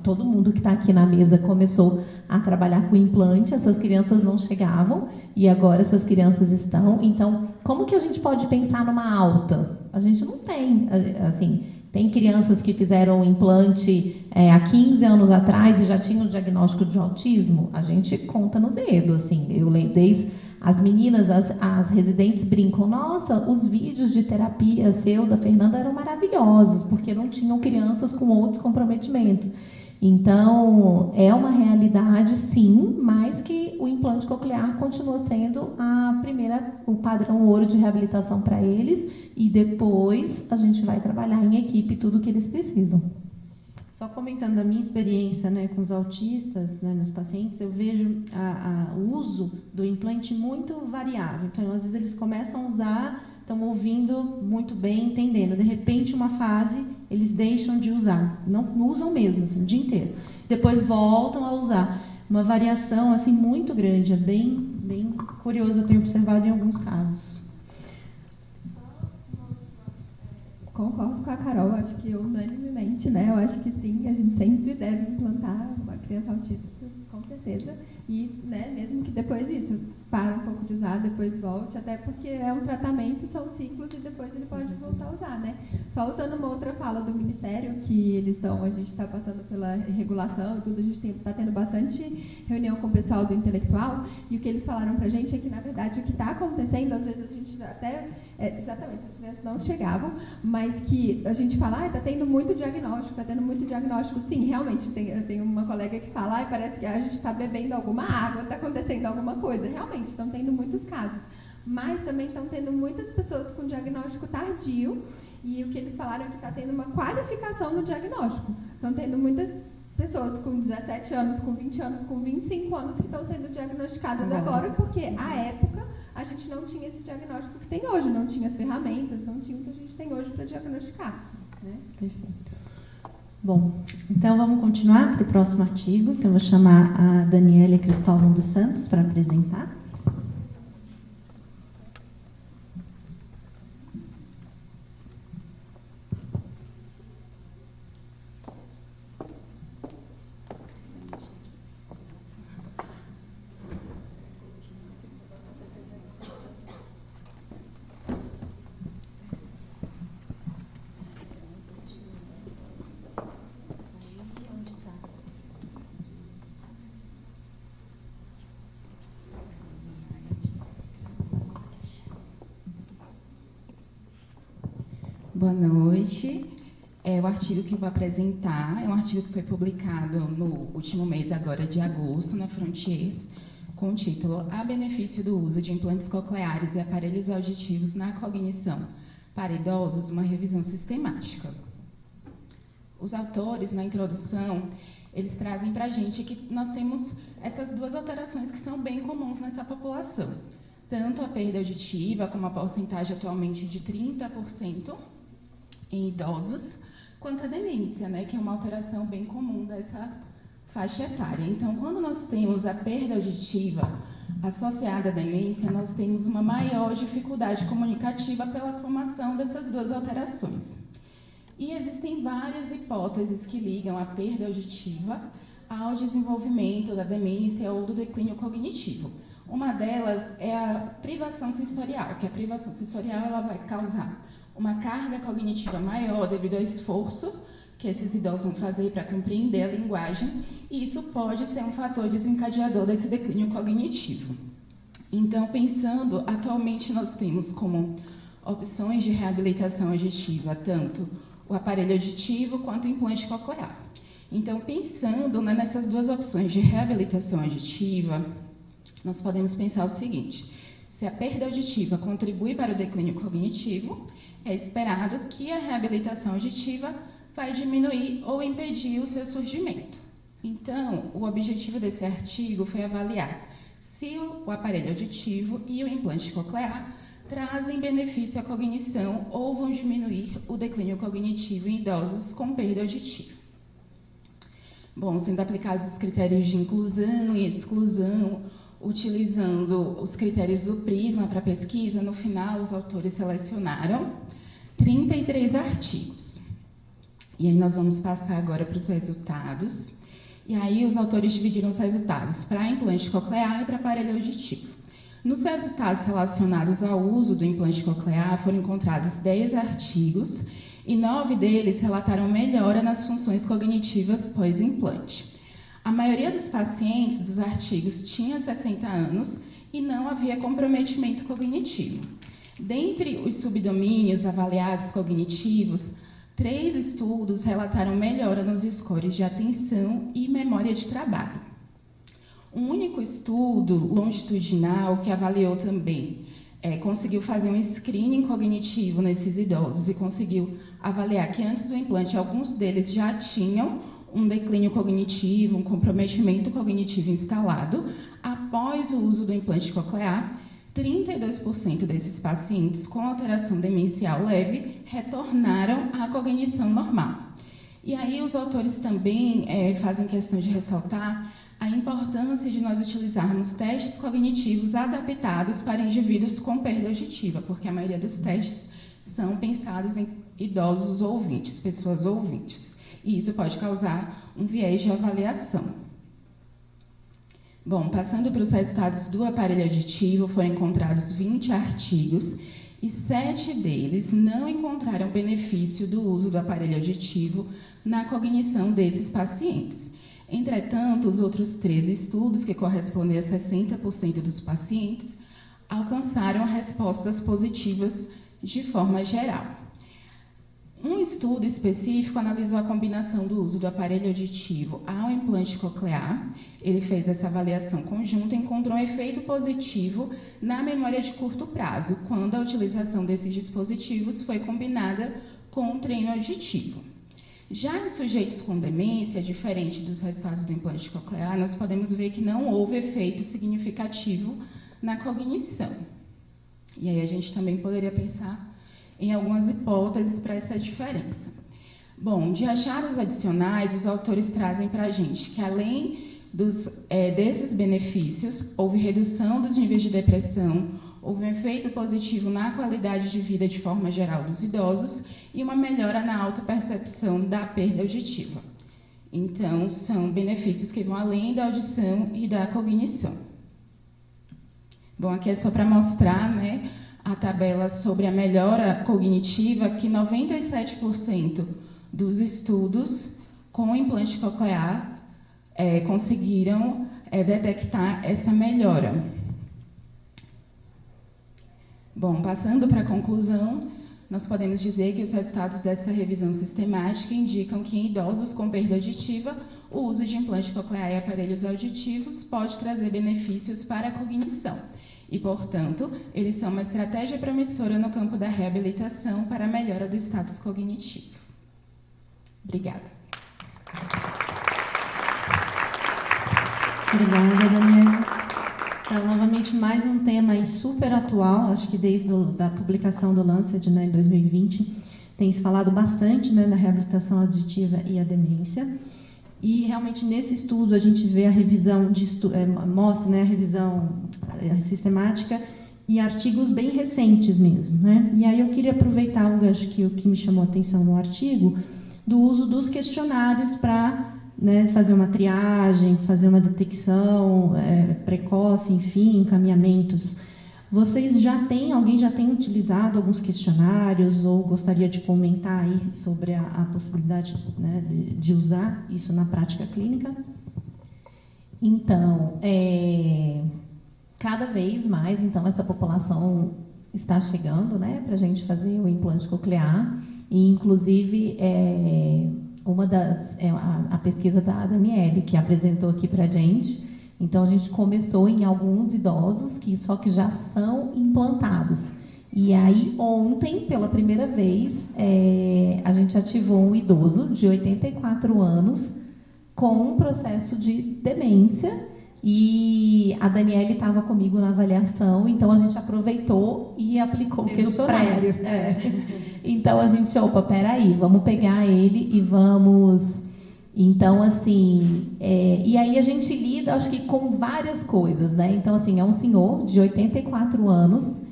todo mundo que está aqui na mesa começou a trabalhar com implante, essas crianças não chegavam, e agora essas crianças estão. Então, como que a gente pode pensar numa alta? A gente não tem, assim, tem crianças que fizeram implante há 15 anos atrás e já tinham o diagnóstico de autismo, a gente conta no dedo, assim, eu lembro desde as meninas, as residentes brincam, nossa, os vídeos de terapia seu, da Fernanda, eram maravilhosos, porque não tinham crianças com outros comprometimentos. Então, é uma realidade, sim, mas que o implante coclear continua sendo o padrão ouro de reabilitação para eles, e depois a gente vai trabalhar em equipe tudo o que eles precisam. Só comentando a minha experiência, né, com os autistas, né, meus pacientes, eu vejo o uso do implante muito variável. Então, às vezes eles começam a usar, estão ouvindo muito bem, entendendo. De repente, uma fase, eles deixam de usar. Não usam mesmo, assim, o dia inteiro. Depois voltam a usar. Uma variação assim, muito grande. É bem curioso, eu tenho observado em alguns casos. Concordo com a Carol, acho que unanimemente, né? Eu acho que sim, a gente sempre deve implantar uma criança autista, com certeza. E, né, mesmo que depois isso, para um pouco de usar, depois volte, até porque é um tratamento, são ciclos e depois ele pode voltar a usar, né? Só usando uma outra fala do Ministério, que a gente está passando pela regulação e tudo, a gente está tendo bastante reunião com o pessoal do intelectual, e o que eles falaram para a gente é que, na verdade, o que está acontecendo, às vezes a gente até, exatamente, as crianças não chegavam, mas que a gente fala, está tendo muito diagnóstico, sim, realmente, eu tenho uma colega que fala, parece que a gente está bebendo alguma água, está acontecendo alguma coisa, realmente, estão tendo muitos casos, mas também estão tendo muitas pessoas com diagnóstico tardio, e o que eles falaram é que está tendo uma qualificação no diagnóstico, estão tendo muitas pessoas com 17 anos, com 20 anos, com 25 anos que estão sendo diagnosticadas agora, porque à época a gente não tinha esse diagnóstico que tem hoje, não tinha as ferramentas, não tinha o que a gente tem hoje para diagnosticar. Né? Perfeito. Bom, então vamos continuar para o próximo artigo. Então, eu vou chamar a Daniela Cristóvão dos Santos para apresentar. Boa noite. O artigo que eu vou apresentar é um artigo que foi publicado no último mês, agora de agosto, na Frontiers, com o título A benefício do uso de implantes cocleares e aparelhos auditivos na cognição para idosos, uma revisão sistemática. Os autores, na introdução, eles trazem para a gente que nós temos essas duas alterações que são bem comuns nessa população. Tanto a perda auditiva, como a porcentagem atualmente de 30% em idosos, quanto a demência, né, que é uma alteração bem comum dessa faixa etária. Então, quando nós temos a perda auditiva associada à demência, nós temos uma maior dificuldade comunicativa pela somação dessas duas alterações. E existem várias hipóteses que ligam a perda auditiva ao desenvolvimento da demência ou do declínio cognitivo. Uma delas é a privação sensorial, que a privação sensorial ela vai causar uma carga cognitiva maior devido ao esforço que esses idosos vão fazer para compreender a linguagem, e isso pode ser um fator desencadeador desse declínio cognitivo. Então, pensando, atualmente nós temos como opções de reabilitação auditiva tanto o aparelho auditivo quanto o implante coclear. Então, pensando, né, nessas duas opções de reabilitação auditiva, nós podemos pensar o seguinte: se a perda auditiva contribui para o declínio cognitivo, é esperado que a reabilitação auditiva vai diminuir ou impedir o seu surgimento. Então, o objetivo desse artigo foi avaliar se o aparelho auditivo e o implante coclear trazem benefício à cognição ou vão diminuir o declínio cognitivo em idosos com perda auditiva. Bom, sendo aplicados os critérios de inclusão e exclusão, utilizando os critérios do Prisma para pesquisa, no final os autores selecionaram 33 artigos. E aí nós vamos passar agora para os resultados. E aí os autores dividiram os resultados para implante coclear e para aparelho auditivo. Nos resultados relacionados ao uso do implante coclear foram encontrados 10 artigos e 9 deles relataram melhora nas funções cognitivas pós-implante. A maioria dos pacientes dos artigos tinha 60 anos e não havia comprometimento cognitivo. Dentre os subdomínios avaliados cognitivos, 3 estudos relataram melhora nos scores de atenção e memória de trabalho. Um único estudo longitudinal que avaliou também, conseguiu fazer um screening cognitivo nesses idosos e conseguiu avaliar que antes do implante alguns deles já tinham um declínio cognitivo, um comprometimento cognitivo instalado. Após o uso do implante coclear, 32% desses pacientes com alteração demencial leve retornaram à cognição normal. E aí os autores também fazem questão de ressaltar a importância de nós utilizarmos testes cognitivos adaptados para indivíduos com perda auditiva, porque a maioria dos testes são pensados em idosos ouvintes, pessoas ouvintes, e isso pode causar um viés de avaliação. Bom, passando para os resultados do aparelho auditivo, foram encontrados 20 artigos e 7 deles não encontraram benefício do uso do aparelho auditivo na cognição desses pacientes. Entretanto, os outros 13 estudos, que correspondem a 60% dos pacientes, alcançaram respostas positivas de forma geral. Um estudo específico analisou a combinação do uso do aparelho auditivo ao implante coclear. Ele fez essa avaliação conjunta e encontrou um efeito positivo na memória de curto prazo, quando a utilização desses dispositivos foi combinada com o treino auditivo. Já em sujeitos com demência, diferente dos resultados do implante coclear, nós podemos ver que não houve efeito significativo na cognição. E aí a gente também poderia pensar em algumas hipóteses para essa diferença. Bom, de achados adicionais, os autores trazem para a gente que, além desses benefícios, houve redução dos níveis de depressão, houve um efeito positivo na qualidade de vida de forma geral dos idosos e uma melhora na autopercepção da perda auditiva. Então, são benefícios que vão além da audição e da cognição. Bom, aqui é só para mostrar, né, a tabela sobre a melhora cognitiva, que 97% dos estudos com implante coclear conseguiram detectar essa melhora. Bom, passando para a conclusão, nós podemos dizer que os resultados desta revisão sistemática indicam que em idosos com perda auditiva, o uso de implante coclear e aparelhos auditivos pode trazer benefícios para a cognição e, portanto, eles são uma estratégia promissora no campo da reabilitação para a melhora do status cognitivo. Obrigada. Obrigada, Daniela. Então, novamente, mais um tema aí super atual, acho que desde a publicação do Lancet, né, em 2020, tem se falado bastante, né, na reabilitação aditiva e a demência. E, realmente, nesse estudo, a gente vê a revisão, mostra, né, a revisão sistemática e artigos bem recentes mesmo, né? E aí eu queria aproveitar um gancho que o que me chamou a atenção no artigo, do uso dos questionários para, né, fazer uma triagem, fazer uma detecção precoce, enfim, encaminhamentos. Alguém já tem utilizado alguns questionários ou gostaria de comentar aí sobre a possibilidade, né, de usar isso na prática clínica? Então, cada vez mais, então, essa população está chegando, né, para a gente fazer o implante coclear, e, inclusive, a pesquisa da Daniele, que apresentou aqui para a gente. Então, a gente começou em alguns idosos só que já são implantados. E aí, ontem, pela primeira vez, a gente ativou um idoso de 84 anos com um processo de demência. E a Daniele estava comigo na avaliação, então a gente aproveitou e aplicou o questionário. Então a gente, peraí, vamos pegar ele e vamos... Então, assim, e aí a gente lida, acho que com várias coisas, né? Então, assim, é um senhor de 84 anos,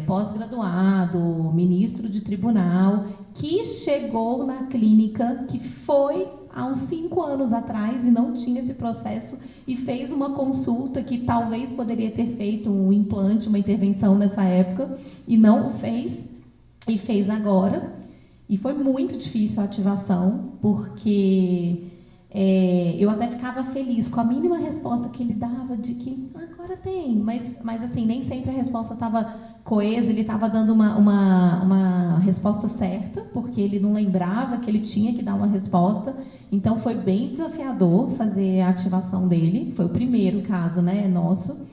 pós-graduado, ministro de tribunal, que chegou na clínica, que foi há uns 5 anos atrás e não tinha esse processo, e fez uma consulta que talvez poderia ter feito um implante, uma intervenção nessa época, e não o fez, e fez agora. E foi muito difícil a ativação, porque eu até ficava feliz com a mínima resposta que ele dava de que agora tem, mas assim, nem sempre a resposta estava coesa, ele estava dando uma resposta certa, porque ele não lembrava que ele tinha que dar uma resposta. Então foi bem desafiador fazer a ativação dele, foi o primeiro caso, né, nosso.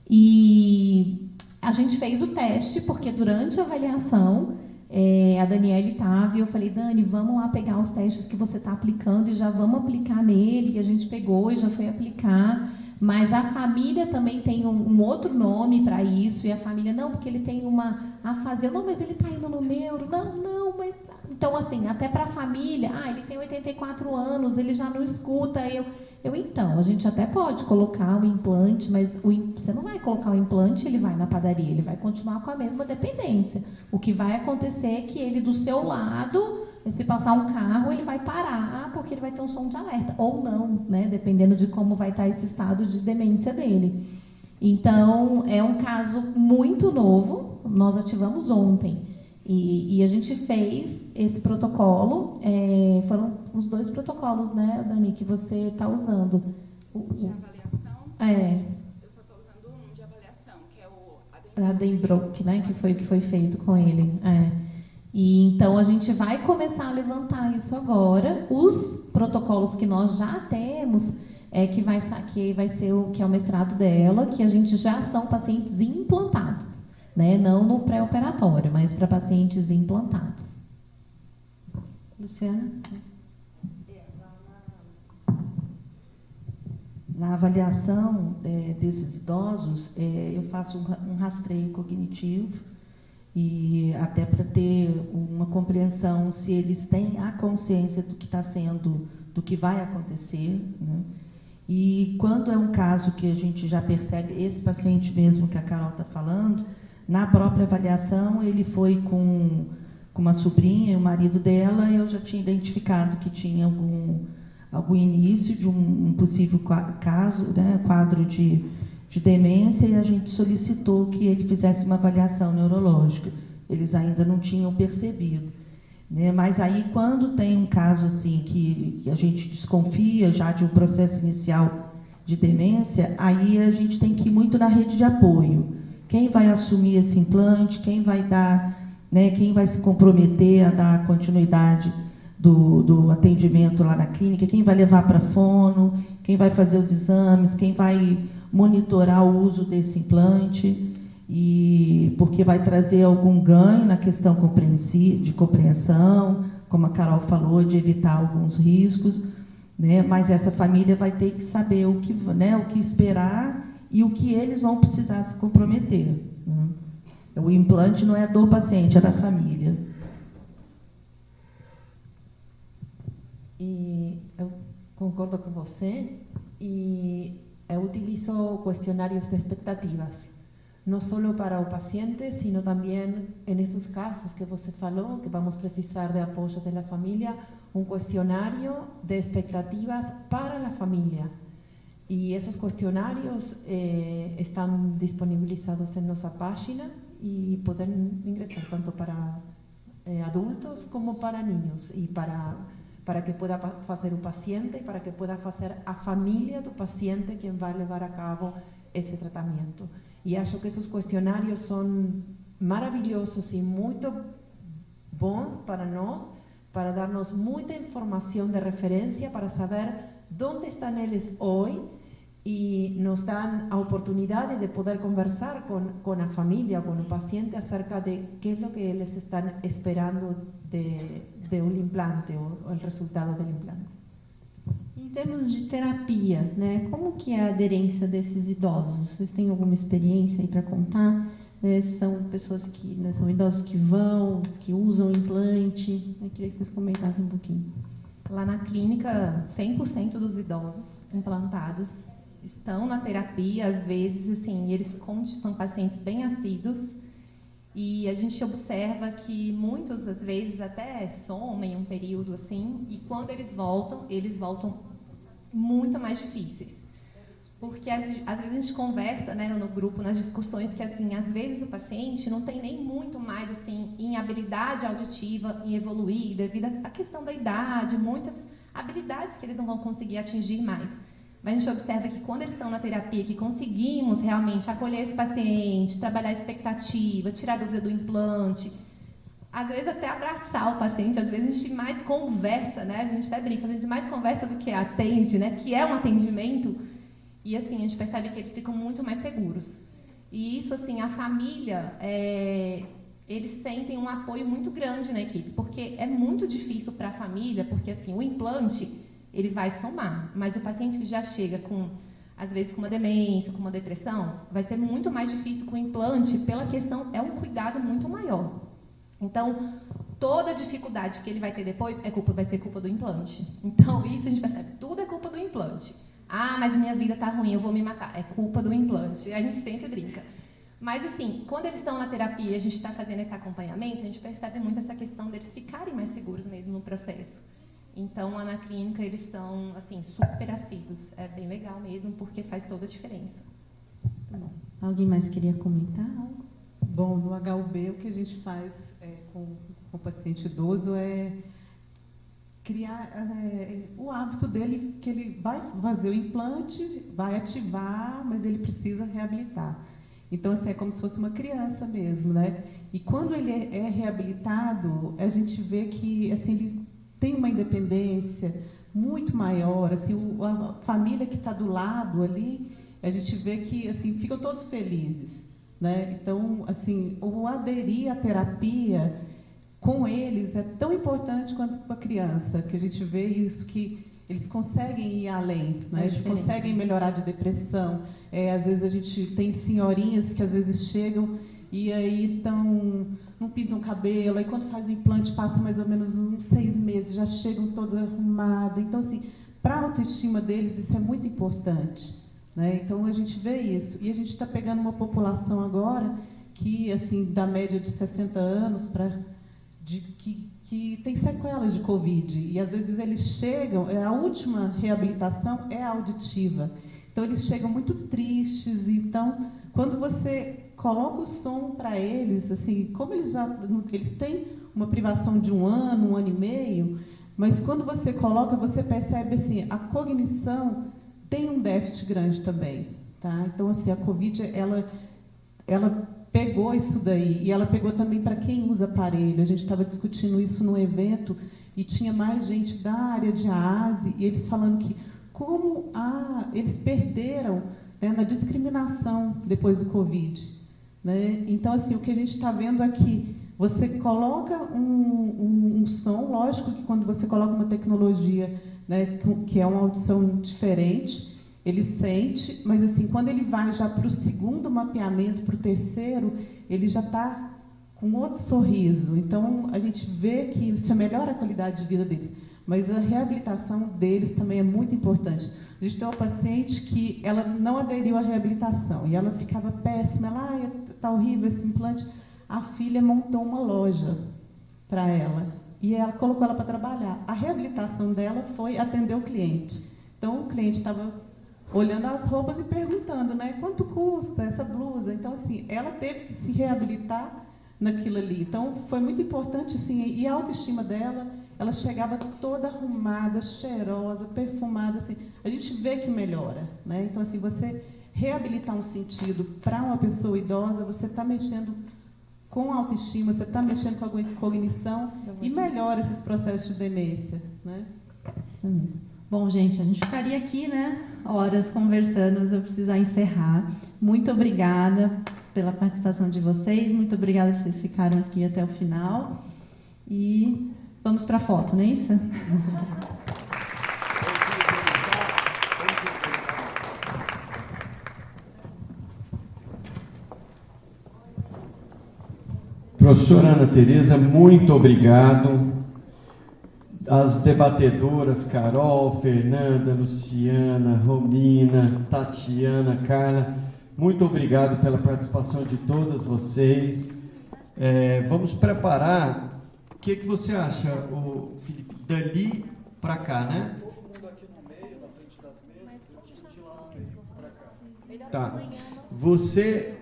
E a gente fez o teste, porque durante a avaliação a Daniele estava, e eu falei, Dani, vamos lá pegar os testes que você está aplicando e já vamos aplicar nele. E a gente pegou e já foi aplicar. Mas a família também tem um outro nome para isso, e a família, não, porque ele tem uma afasia, não, mas ele está indo no neuro, não, mas... Então, assim, até para a família, ele tem 84 anos, ele já não escuta, então, a gente até pode colocar o implante, mas você não vai colocar o implante, ele vai na padaria, ele vai continuar com a mesma dependência. O que vai acontecer é que ele, do seu lado, se passar um carro, ele vai parar, porque ele vai ter um som de alerta, ou não, né, dependendo de como vai estar esse estado de demência dele. Então, é um caso muito novo, nós ativamos ontem. E a gente fez esse protocolo, foram os 2 protocolos, né, Dani, que você está usando. De avaliação? Eu só estou usando um de avaliação, que é o Addenbrooke, né, que foi feito com ele. E então a gente vai começar a levantar isso agora. Os protocolos que nós já temos, que vai ser que é o mestrado dela, que a gente já são pacientes implantados. Né? Não no pré-operatório, mas para pacientes implantados. Luciana? Na avaliação desses idosos, eu faço um rastreio cognitivo, e até para ter uma compreensão se eles têm a consciência do que está sendo, do que vai acontecer, né? E quando é um caso que a gente já percebe, esse paciente mesmo que a Carol está falando, na própria avaliação, ele foi com uma sobrinha e o marido dela, e eu já tinha identificado que tinha algum início de um possível caso, né, quadro de demência, e a gente solicitou que ele fizesse uma avaliação neurológica. Eles ainda não tinham percebido, né? Mas aí, quando tem um caso assim que a gente desconfia já de um processo inicial de demência, aí a gente tem que ir muito na rede de apoio. Quem vai assumir esse implante, quem vai dar, né, quem vai se comprometer a dar continuidade do atendimento lá na clínica, quem vai levar para a fono, quem vai fazer os exames, quem vai monitorar o uso desse implante, e porque vai trazer algum ganho na questão de compreensão, como a Carol falou, de evitar alguns riscos, né? Mas essa família vai ter que saber o que, né, o que esperar e o que eles vão precisar se comprometer, né? O implante não é do paciente, é da família. E eu concordo com você, e eu utilizo questionários de expectativas, não só para o paciente, sino também em esses casos que você falou, que vamos precisar de apoio da família, questionário de expectativas para a família. E esses questionários estão disponibilizados em nossa página e podem ingressar tanto para adultos como para niños, e para que pueda fazer o paciente e para que pueda fazer a família do paciente quem vai levar a cabo esse tratamento. E acho que esses questionários são maravilhosos e muito bons para nós, para dar-nos muita informação de referência, para saber onde estão eles hoje, e nos dão a oportunidade de poder conversar com a família, com o paciente, acerca de que é o que eles estão esperando de um implante, ou o resultado do implante. Em termos de terapia, né, como que é a aderência desses idosos? Vocês têm alguma experiência aí para contar? São pessoas que, né, são idosos que vão, que usam implante? Eu queria que vocês comentassem um pouquinho. Lá na clínica, 100% dos idosos implantados estão na terapia. Às vezes, assim, eles são pacientes bem assíduos, e a gente observa que muitos, às vezes, até somem um período assim, e quando eles voltam muito mais difíceis. Porque às vezes a gente conversa, né, no grupo, nas discussões, que assim, às vezes o paciente não tem nem muito mais assim, em habilidade auditiva, em evoluir, devido à questão da idade, muitas habilidades que eles não vão conseguir atingir mais. Mas a gente observa que quando eles estão na terapia, que conseguimos realmente acolher esse paciente, trabalhar a expectativa, tirar a dúvida do implante, às vezes até abraçar o paciente, às vezes a gente mais conversa, né? A gente até brinca, a gente mais conversa do que atende, né? Que é um atendimento. E assim, a gente percebe que eles ficam muito mais seguros. E isso, assim, a família, eles sentem um apoio muito grande na equipe, porque é muito difícil para a família, porque assim, o implante, ele vai somar, mas o paciente que já chega com, às vezes, com uma demência, com uma depressão, vai ser muito mais difícil com o implante, pela questão, é um cuidado muito maior. Então, toda a dificuldade que ele vai ter depois vai ser culpa do implante. Então, isso a gente percebe, tudo é culpa do implante. Ah, mas minha vida tá ruim, eu vou me matar. É culpa do implante. A gente sempre brinca. Mas, assim, quando eles estão na terapia e a gente está fazendo esse acompanhamento, a gente percebe muito essa questão deles ficarem mais seguros mesmo no processo. Então, lá na clínica, eles são, assim, super assíduos. É bem legal mesmo, porque faz toda a diferença. Tá bom. Alguém mais queria comentar algo? Bom, no HUB, o que a gente faz com o paciente idoso é criar o hábito dele, que ele vai fazer o implante, vai ativar, mas ele precisa reabilitar. Então, assim, é como se fosse uma criança mesmo, né? E quando ele é reabilitado, a gente vê que, assim, ele tem uma independência muito maior, assim, a família que está do lado ali, a gente vê que, assim, ficam todos felizes, né? Então, assim, o aderir à terapia com eles é tão importante quanto com a criança, que a gente vê isso, que eles conseguem ir além, né? Eles conseguem melhorar de depressão. Às vezes a gente tem senhorinhas que às vezes chegam e aí não pintam o cabelo, aí quando faz o implante passa mais ou menos uns 6 meses, já chegam todo arrumado. Então, assim, para a autoestima deles isso é muito importante, né? Então a gente vê isso. E a gente está pegando uma população agora que, assim, da média de 60 anos que tem sequelas de Covid, e às vezes eles chegam, a última reabilitação é auditiva, então eles chegam muito tristes. Então, quando você coloca o som para eles, assim, como eles têm uma privação de 1 ano, 1 ano e meio, mas quando você coloca, você percebe, assim, a cognição tem um déficit grande também, tá? Então, assim, a Covid, ela pegou isso daí, e ela pegou também para quem usa aparelho. A gente estava discutindo isso no evento, e tinha mais gente da área de AASE, e eles falando que como eles perderam, né, na discriminação depois do Covid, né? Então, assim, o que a gente está vendo aqui, você coloca um som, lógico que quando você coloca uma tecnologia, né, que é uma audição diferente, ele sente, mas assim, quando ele vai já para o segundo mapeamento, para o terceiro, ele já está com outro sorriso. Então, a gente vê que isso melhora a qualidade de vida deles. Mas a reabilitação deles também é muito importante. A gente tem uma paciente que ela não aderiu à reabilitação e ela ficava péssima. Ela, está horrível esse implante. A filha montou uma loja para ela e ela colocou ela para trabalhar. A reabilitação dela foi atender o cliente. Então, o cliente estava olhando as roupas e perguntando, né, quanto custa essa blusa? Então, assim, ela teve que se reabilitar naquilo ali. Então, foi muito importante, assim, e a autoestima dela, ela chegava toda arrumada, cheirosa, perfumada, assim. A gente vê que melhora, né? Então, assim, você reabilitar um sentido para uma pessoa idosa, você está mexendo com a autoestima, você está mexendo com a cognição e melhora esses processos de demência, né? Bom, gente, a gente ficaria aqui, né, horas conversando, mas eu preciso encerrar. Muito obrigada pela participação de vocês, muito obrigada por vocês ficaram aqui até o final. E vamos para a foto, não é isso? Professora Ana Tereza, muito obrigado. As debatedoras Carol, Fernanda, Luciana, Romina, Tatiana, Carla, muito obrigado pela participação de todas vocês. Vamos preparar. O que você acha, o Felipe? Dali para cá, né? Todo mundo aqui no meio, na frente das mesas, e a gente de lá no meio para cá. Tá. Você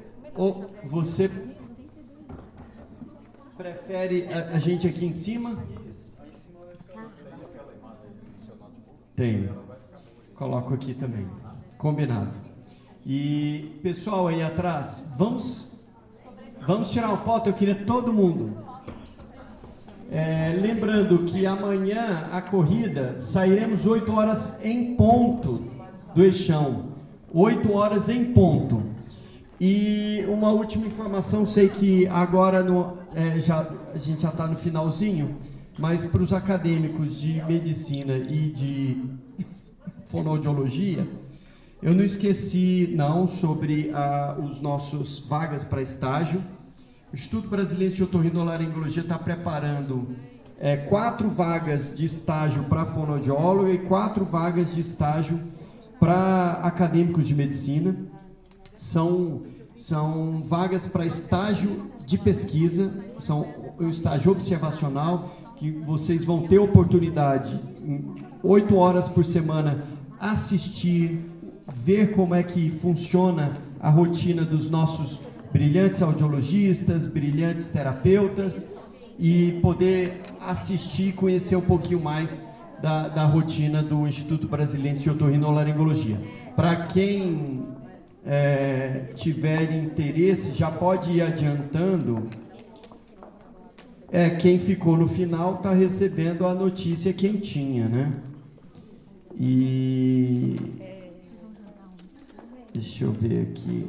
prefere a gente aqui em cima? Tem. Coloco aqui também. Combinado. E pessoal aí atrás, vamos tirar uma foto. Eu queria todo mundo. Lembrando que amanhã a corrida sairemos 8 horas em ponto do Eixão. 8 horas em ponto. E uma última informação, sei que agora a gente já está no finalzinho, mas para os acadêmicos de medicina e de fonoaudiologia, eu não esqueci não sobre os nossos vagas para estágio. O Instituto Brasileiro de Otorrinolaringologia está preparando 4 vagas de estágio para fonoaudiólogo e 4 vagas de estágio para acadêmicos de medicina. São vagas para estágio de pesquisa, são o estágio observacional, que vocês vão ter oportunidade, em 8 horas por semana, assistir, ver como é que funciona a rotina dos nossos brilhantes audiologistas, brilhantes terapeutas, e poder assistir e conhecer um pouquinho mais da rotina do Instituto Brasileiro de Otorrinolaringologia. Para quem tiver interesse, já pode ir adiantando. Quem ficou no final está recebendo a notícia quentinha, né? E deixa eu ver aqui.